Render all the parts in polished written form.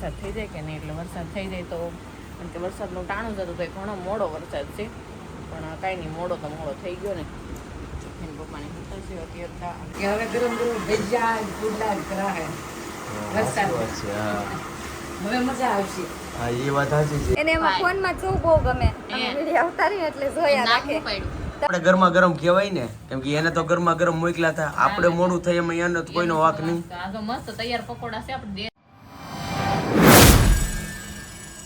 વરસાદ થઈ જાય કે નહીં. એટલે વરસાદ થઈ જાય તો કારણ કે વરસાદનું ટાણું જતું તો ઘણો મોડો વરસાદ છે, પણ કાંઈ નહીં, મોડો તો મોડો થઈ ગયો ને. એની પપ્પાની હિંમત છે અત્યારે કે હવે ગરમ ગરમ ભજીયા પુડલા કરા હે વરસાદ હવે મજા આવશે. હા એ વાત સાચી છે. એને એમાં ફોનમાં જો બહુ ગમે અને વિડિયો ઉતારી એટલે જોયા રાખે. આપણે ગરમા ગરમ કહેવાય ને, કેમ કે એને તો ગરમા ગરમ મોકલા હતા, આપણે મોડું થઈ એમાં એને તો કોઈનો વાક નહીં. આ તો મસ્ત તૈયાર પકોડા છે આપણે.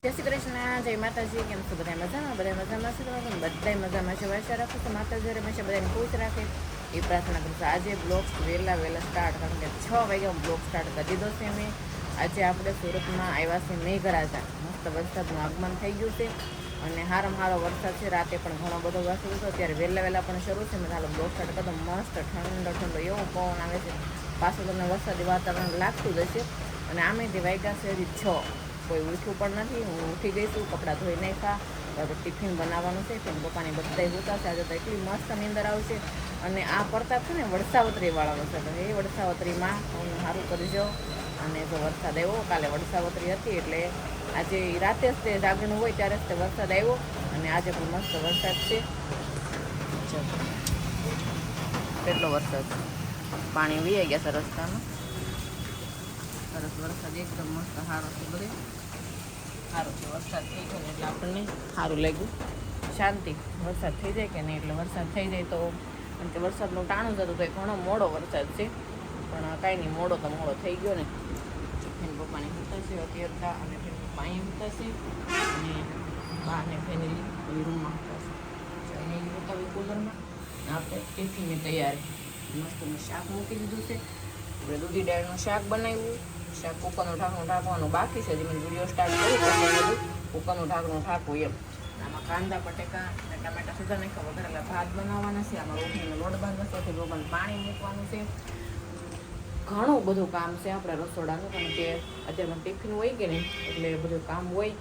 જય શ્રી કૃષ્ણ, જય માતાજી. કેમ છો બધા મજામાં? બધા મજામાં છે? બધા મજામાં છે. આશા રાખું છું માતાજી હંમેશા બધાને ખુશ રાખે એ પ્રાર્થના કરું છું. આજે બ્લોગ વહેલા સ્ટાર્ટ, કારણ કે 6 વાગ્યા બ્લોગ સ્ટાર્ટ કરી દીધો છે મેં. આજે આપણે સુરતમાં આવ્યા છે મેઘરાજા. મસ્ત વરસાદનું આગમન થઈ ગયું છે અને હારો વરસાદ છે. રાતે પણ ઘણો બધો વરસાદ હતો, ત્યારે વહેલા પણ શરૂ છે. મેં હાલો બ્લોગ સ્ટાર્ટ કરતો. મસ્ત ઠંડો એવો પવન આવે છે. પાછું તમને વરસાદી વાતાવરણ લાગતું જ હશે. અને આમેથી વાગ્યા છે હજી 6. કોઈ ઉઠ્યું પણ નથી. હું ઉઠી ગઈ છું, કપડાં ધોઈ નાખ્યા. હવે ટિફિન બનાવવાનું છે. પણ પપ્પાની બધાય હોતા છે. આજે તો એટલી મસ્ત નીંદર આવશે. અને આ પડતા છે ને વડસાવતરી વાળાનો છે, તો એ વડસાવતરીમાં હું સારું કરજો. અને જો વરસાદ આવ્યો, કાલે વડસાવતરી હતી એટલે આજે રાતે જ તે જાગરણ હોય ત્યારે જ તે વરસાદ આવ્યો. અને આજે પણ મસ્ત વરસાદ છે. કેટલો વરસાદ, પાણી વી ગયા છે રસ્તામાં. સરસ વરસાદ એકદમ મસ્ત સારો છે. બધે સારો છે. વરસાદ થઈ ગયો ને એટલે આપણને સારું લાગ્યું, શાંતિ. વરસાદ થઈ જાય કે નહીં. એટલે વરસાદ થઈ જાય તો કારણ કે વરસાદનું ટાણું જતું તો ઘણો મોડો વરસાદ છે, પણ કાંઈ નહીં, મોડો તો મોડો થઈ ગયો ને. એની પપ્પાની હિંમત છે અત્યારે, અને એની પપ્પા અહીં હિંમત છે, અને બા અને ફેમિલી એ રૂમમાં હતા છે. એને બતાવ્યું કુલરમાં. આપણે ટિફિનની તૈયારી મસ્ત મેં શાક મૂકી દીધું છે. આપણે દૂધી દાળનું શાક બનાવ્યું. શાક કુકરનું ઢાંકણું ઢાંકવાનું બાકી છે. મેં વિડીયો સ્ટાર્ટ કર્યું પછી કુકરનું ઢાંકણું ઢાંકવું એમ. આમાં કાંદા બટેકા અને ટમેટા સુધા નાખ્યા વગેરેલા ભાત બનાવવાના છે. આમાં રોટલીનો લોટ બાંધવાનો છે, રોબન પાણી મૂકવાનું છે. ઘણું બધું કામ છે આપણે રસોડાનું, કારણ કે અત્યારમાં ટિફિન હોય કે નહીં એટલે બધું કામ હોય.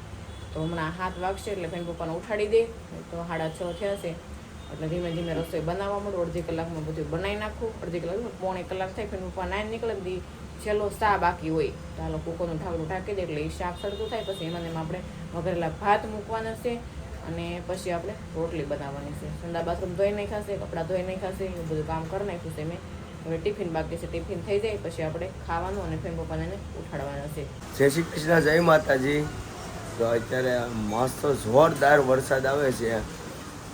તો હમણાં 7 વાગશે એટલે ફેન પપ્પાને ઉઠાડી દે તો 6:30 થયા છે. એટલે ધીમે ધીમે રસોઈ બનાવવા માંડું. અડધી કલાકમાં બધું બનાવી નાખું. અડધી કલાક પોણી કલાક થાય ફેન પપ્પા નાઈને નીકળે દી છેલ્લો શા બાકી હોય તો હાલો કુકરનું ઢાંકણું ઢાંકી દે એટલે એ શાક સડતું થાય. પછી એમાં આપણે વઘારેલા ભાત મૂકવાના છે અને પછી આપણે રોટલી બનાવવાની છે. સંડા બાથરૂમ ધોઈ નાખાશે, કપડાં ધોઈ નાખાશે, એવું બધું કામ કરી નાખ્યું છે મેં. હવે ટિફિન બાકી છે. ટિફિન થઈ જાય પછી આપણે ખાવાનું અને ફેન પપ્પાને ઉઠાડવાના છે. જય શ્રી કૃષ્ણ, જય માતાજી. તો અત્યારે મસ્ત જોરદાર વરસાદ આવે છે.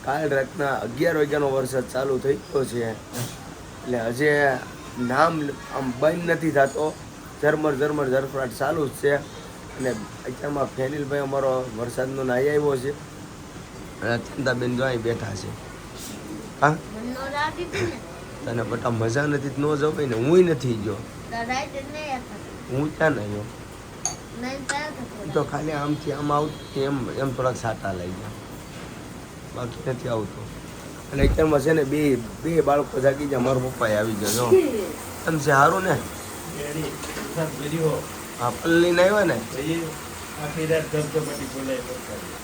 કાલ રાતના 11 વાગ્યાનો વરસાદ ચાલુ થઈ ગયો છે, એટલે હજી નામ આમ બંધ નથી થતો. ઝરમર ઝરફરાટ ચાલુ જ છે. અને અત્યારમાં ફેનિલભાઈ અમારો વરસાદનો નાહી આવ્યો છે અને ચંદાબેન જો અહીં બેઠા છે. હા તને બટા મજા નથી ન જવાય ને. હું નથી ગયો, હું ક્યાં નહીં ગયો. તો ખાલી આમથી આમ આવતું એમ થોડાક સાટા લઈ ગયા, બાકી નથી આવતો. અને અત્યારમાં છે ને બે બાળકો જાગી ગયા. મારો પપ્પાએ આવી ગયો જો. એમ છે સારું ને? હા પલ્લીને આવ્યા ને.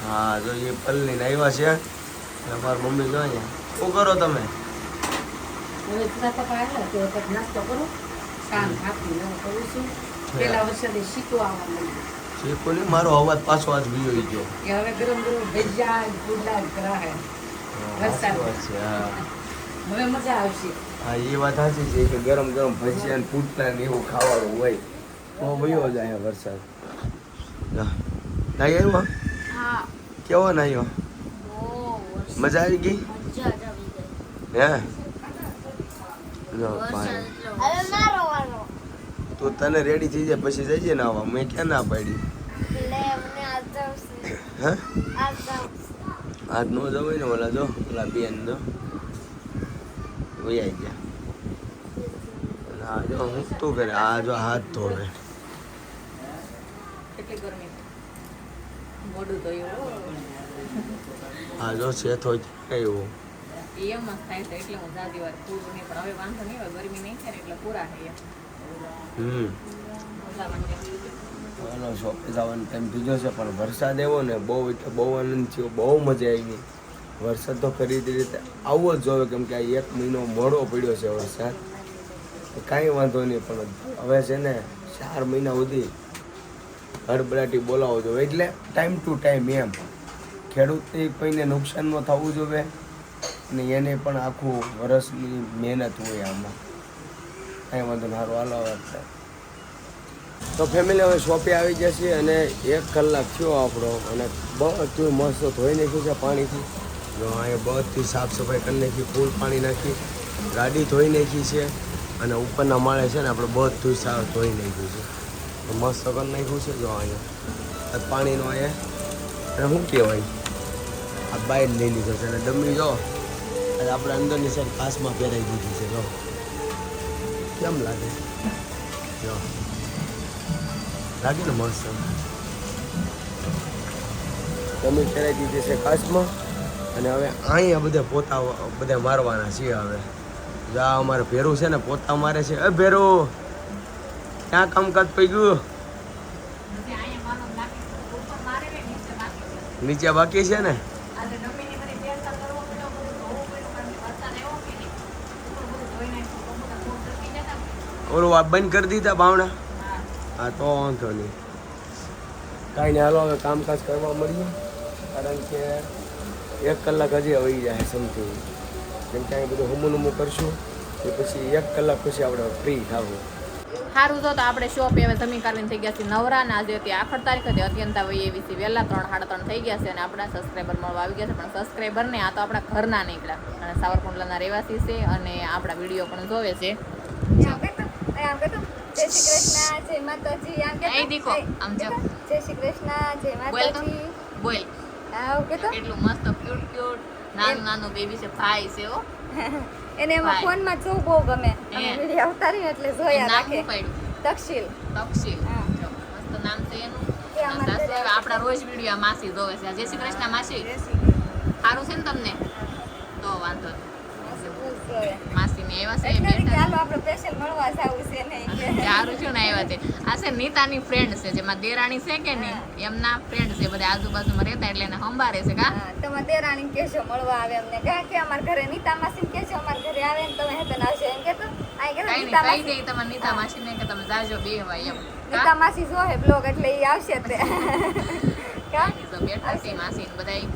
હા જો એ પલ્લીને આવ્યા છે. અમારી મમ્મી જો અહીંયા. શું કરો તમે? શીખો ને. મારો અવાજ પાછો આજ ગયો ગયો. હવે ગરમ ગરમ ભજીયા પુડલા કરા હે વરસાદ હવે મજા આવશે. હા એ વાત સાચી છે કે ગરમ ગરમ ભજીયા ને પુડલા ને એવું ખાવાનું હોય તો વયો જાય વરસાદ. નાઈ આવ્યો? હા. કેવો નાયો? મજા આવી ગઈ? હે તો તને રેડી થઈ જાય પછી જઈએ ને આવા. મેં ક્યાં ના પાડી? હે આજ નો જવાય ને. ઓલા જો ઓલા બેન જો વૈયા ગયા. હા જો હું તું કરે. આ જો હાથ ધોવે. કેટલી ગરમી મોઢું ધોયું. હા જો છે થોડી એવું એમ જ થાય છે એટલે હું જાદી વાર પૂરું નહીં, પણ હવે વાંધો નહીં હોય. ગરમી નહીં થાય એટલે પૂરા થાય. એનો શોપે જવાનો ટાઈમ થઈ ગયો છે, પણ વરસાદ એવો ને બહુ એટલે બહુ આનંદ થયો, બહુ મજા આવી. વરસાદ તો ખરી રીતે આવવો જ જોઈએ, કેમ કે આ 1 મહિનો મોડો પડ્યો છે વરસાદ. કાંઈ વાંધો નહીં, પણ હવે છે ને 4 મહિના સુધી હડબડાટી બોલાવો જોઈએ એટલે ટાઈમ ટુ ટાઈમ એમ ખેડૂતને કોઈને નુકસાન ન થવું જોઈએ અને એને પણ આખું વર્ષની મહેનત હોય આમાં કાંઈ વાંધો ના સારું હાલો એટલે તો ફેમિલી હવે શોપે આવી જશે અને 1 કલાક થયો આપણો અને બધું મસ્ત ધોઈ નાખ્યું છે પાણીથી જો અહીંયા બધી સાફ સફાઈ કરી નાખી ફૂલ પાણી નાખી ગાડી ધોઈ નાખી છે અને ઉપરના માળે છે ને આપણે બધું સાફ ધોઈ નાખ્યું છે તો મસ્ત કરી નાખ્યું છે જો અહીંયા પાણીનો અહીંયા અને શું કહેવાય આ બાઈક લઈ લીધો છે અને ડમી જો અને આપણે અંદરની સાઈડ કાચમાં પહેરાઈ દીધી છે જો કેમ લાગે જો લાગે ને મસ્ત ડમી પહેરાઈ દીધી છે કાચમાં અને હવે અહીંયા બધા મારવાના છીએ હવે જા અમારે ભેરું છે ને પોતા મારે છે એ ભેરું ક્યાં કામકાજ પડી ગયું નીચે બાકી છે ને ઓલું આ બંધ કરી દીધા બાવણા હા તો વાંધો નહીં કાંઈ નહીં હાલો હવે કામકાજ કરવા મળીએ કારણ કે 1 કલાક હજી આવી જાય સમથિંગ જેમ કે અહીં બધું હમું કરશું એ પછી 1 કલાક પછી આપણે ફ્રી થવું સારું તો આપણે શોપ હવે જમી કાઢીને થઈ ગયા છે નવરા ને આજે હતી 8 તારીખ હતી અત્યંત વહી એવી છે વહેલા 3-3:30 થઈ ગયા છે અને આપણા સબસ્ક્રાઈબર મળવા આવી ગયા છે પણ સબસ્ક્રાઈબર ને આ તો આપણા ઘરના નીકળ્યા અને સાવરકુંડલાના રહેવાસી છે અને આપણા વિડીયો પણ જોવે છે જય શ્રી કૃષ્ણ જય માતાજી આમ કે દીકો આમ જો જય શ્રી કૃષ્ણ જય માતાજી બોલ આવ કે તો કેટલું મસ્ત ક્યુટ નાનું બેબી છે ભાઈ છે હો એને એમાં ફોનમાં જોવું બહુ ગમે અમે વિડિયો ઉતારી એટલે જોયા રાખે તક્ષિલ હા મસ્ત નામ છે એનું આપણા રોજ વિડિયો માસી જોવે છે જય શ્રી કૃષ્ણ માસી સારું છે ને તમને તો વાંધો માસી ને આવ્યા છે ચાલો આપણે સ્પેશિયલ મળવા જાવું છે નહીં સારું છે ને આવ્યા છે આ છે નીતાની ફ્રેન્ડ છે જેમાં દેરાણી છે કે નહીં એમના ફ્રેન્ડ છે બધા આજુબાજુમાં રહેતા એટલે એને સંભાળે છે કા તમે દેરાણી કેજો મળવા આવે અમને કા કે અમાર ઘરે નીતા માસી કેજો અમાર ઘરે આવે ને તમે હેતન આવજો એમ કે તો આઈ કે નીતા માસી કહી દે તમારે નીતા માસી ને કે તમે જાજો બેહવા એમ નીતા માસી જો હે બ્લોગ એટલે ઈ આવશે તે કા તો બેઠા છે માસી ને બધાય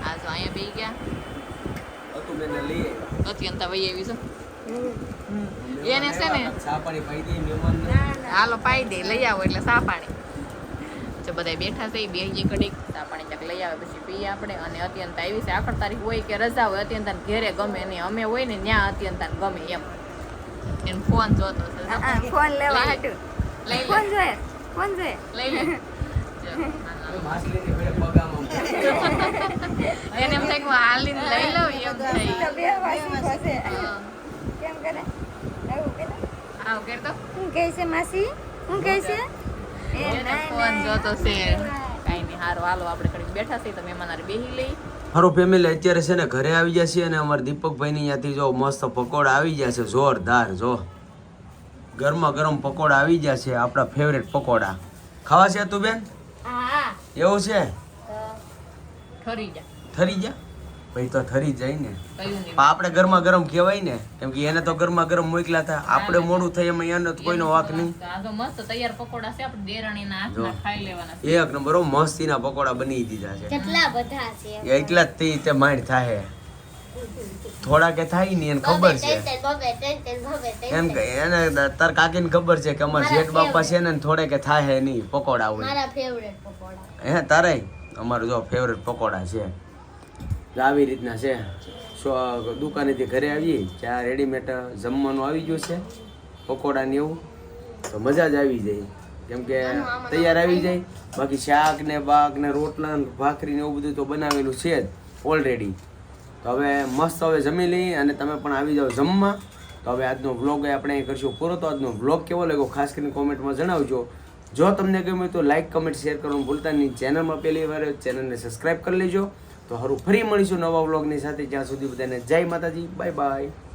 આ જો અહીંયા બેહી ગયા અત્યંત વહી એવી છે એને છે ને હાલો પાઈ દે લઈ આવો એટલે સા પાણી જો બધા બેઠા છે બે કડીક સા પાણી ક્યાંક લઈ આવે પછી પીએ આપણે અને અત્યંત આવી છે 8 તારીખ હોય કે રજા હોય અત્યંત ઘેરે ગમે નહીં અમે હોય ને ત્યાં અત્યંત ગમે એમ એને ફોન જોતો છે ફોન લેવા હાટુ લઈ ફોન જોઈએ ફોન જોઈએ લઈ લે એને એમ થાય કે હાલીને લઈ લઉં એમ થાય બે વાસી છે કેમ કરે આવું કે આવ કે તો હું કહે છે માસી હું કહે છે એને ફોન જોતો છે કાઈ નહીં હારો હાલો આપણે કડીક બેઠા છીએ તો મહેમાન બેહી લઈ મારો ફેમિલી અત્યારે છે ને ઘરે આવી ગયા છે અને અમારા દીપકભાઈની ત્યાંથી જો મસ્ત પકોડા આવી ગયા છે જોરદાર જો ગરમા ગરમ પકોડા આવી ગયા છે આપણા ફેવરેટ પકોડા ખાવા છે તું બેન હા એવું છે ઠરી જા થરી જા ભાઈ તો થરી જાય ને કયું નહીં આપણે ગરમા ગરમ કહેવાય ને કેમ કે એને તો ગરમા ગરમ મોકલ્યા હતા આપણે મોડું થઈ એમાં એને તો કોઈનો વાંક નહીં આ તો મસ્ત તૈયાર પકોડા છે આપણે દેરાણીના હાથના ખાઈ લેવાના છે એક નંબર મસ્તીના પકોડા બની દીધા છે કેટલા બધા છે એટલા જ તે માંડ થાય થોડા કે થાય ને એને ખબર છે એમ કે એને તાર કાકીને ખબર છે કે અમાર જેઠ બાપા છે ને થોડે કે થાય નહીં પકોડા હોય મારા ફેવરેટ પકોડા હે તારે અમારું જો ફેવરેટ પકોડા છે આવી રીતના છે દુકાનેથી ઘરે આવીએ ત્યાં રેડીમેડ જમવાનું આવી ગયું છે પકોડા ને એવું તો મજા જ આવી જાય કેમ કે તૈયાર આવી જાય બાકી શાક ને બાક ને રોટલા ને ભાખરી ને એવું બધું તો બનાવેલું છે જ ઓલરેડી તો હવે મસ્ત હવે જમી લઈએ અને તમે પણ આવી જાઓ જમવા તો હવે આજનો વ્લોગ આપણે અહીં કરશું પૂરો તો આજનો વ્લોગ કેવો લાગ્યો ખાસ કરીને કોમેન્ટમાં જણાવજો જો તમને ગમ્યું તો લાઇક કમેન્ટ શેર કરવાનું ભૂલતા નહીં ચેનલમાં પહેલી વાર ચેનલને સબસ્ક્રાઈબ કરી લેજો તો હારું ફરી મળીશું નવા વ્લોગની સાથે જ્યાં સુધી બધાને જય માતાજી બાય બાય